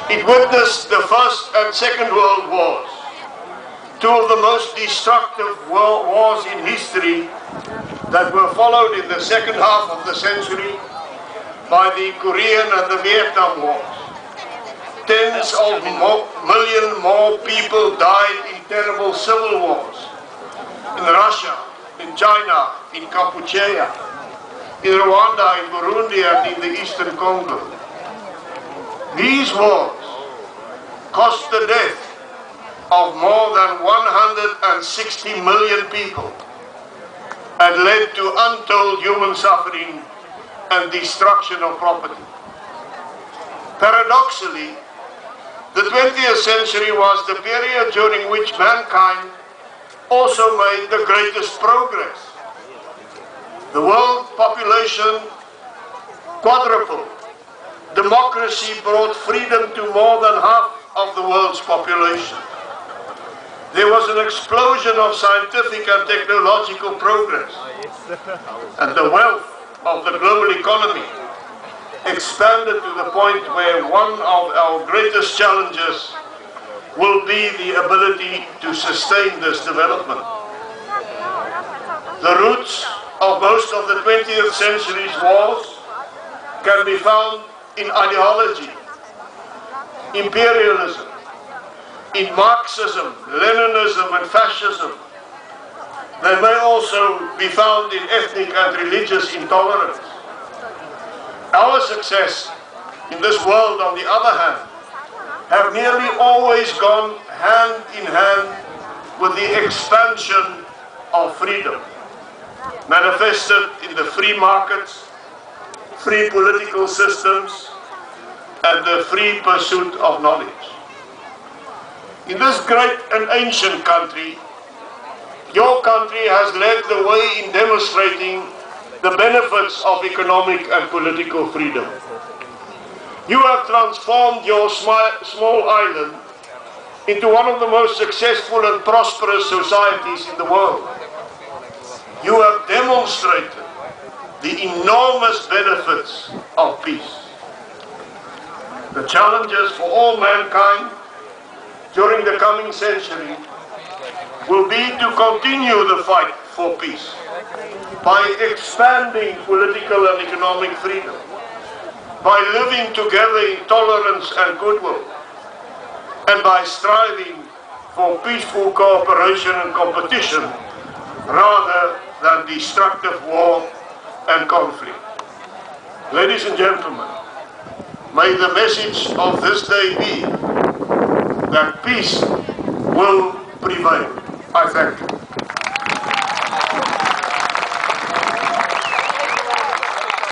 It witnessed the First and Second World Wars, two of the most destructive wars in history that were followed in the second half of the century by the Korean and the Vietnam Wars. Tens of million more people died in terrible civil wars in Russia, in China, in Kampuchea, in Rwanda, in Burundi, and in the Eastern Congo. These wars cost the death of more than 160 million people and led to untold human suffering and destruction of property. Paradoxically, the 20th century was the period during which mankind also made the greatest progress. The world population quadrupled. Democracy brought freedom to more than half of the world's population. There was an explosion of scientific and technological progress, and the wealth of the global economy expanded to the point where one of our greatest challenges will be the ability to sustain this development. The roots of most of the 20th century's wars can be found in ideology, imperialism, in Marxism, Leninism, and fascism. They may also be found in ethnic and religious intolerance. Our success in this world, on the other hand, have nearly always gone hand in hand with the expansion of freedom, manifested in the free markets, free political systems, and the free pursuit of knowledge. In this great and ancient country, your country has led the way in demonstrating the benefits of economic and political freedom. You have transformed your small island into one of the most successful and prosperous societies in the world. You have demonstrated the enormous benefits of peace. The challenges for all mankind during the coming century will be to continue the fight for peace by expanding political and economic freedom, by living together in tolerance and goodwill, and by striving for peaceful cooperation and competition rather than destructive war and conflict. Ladies and gentlemen, may the message of this day be that peace will prevail. I thank you.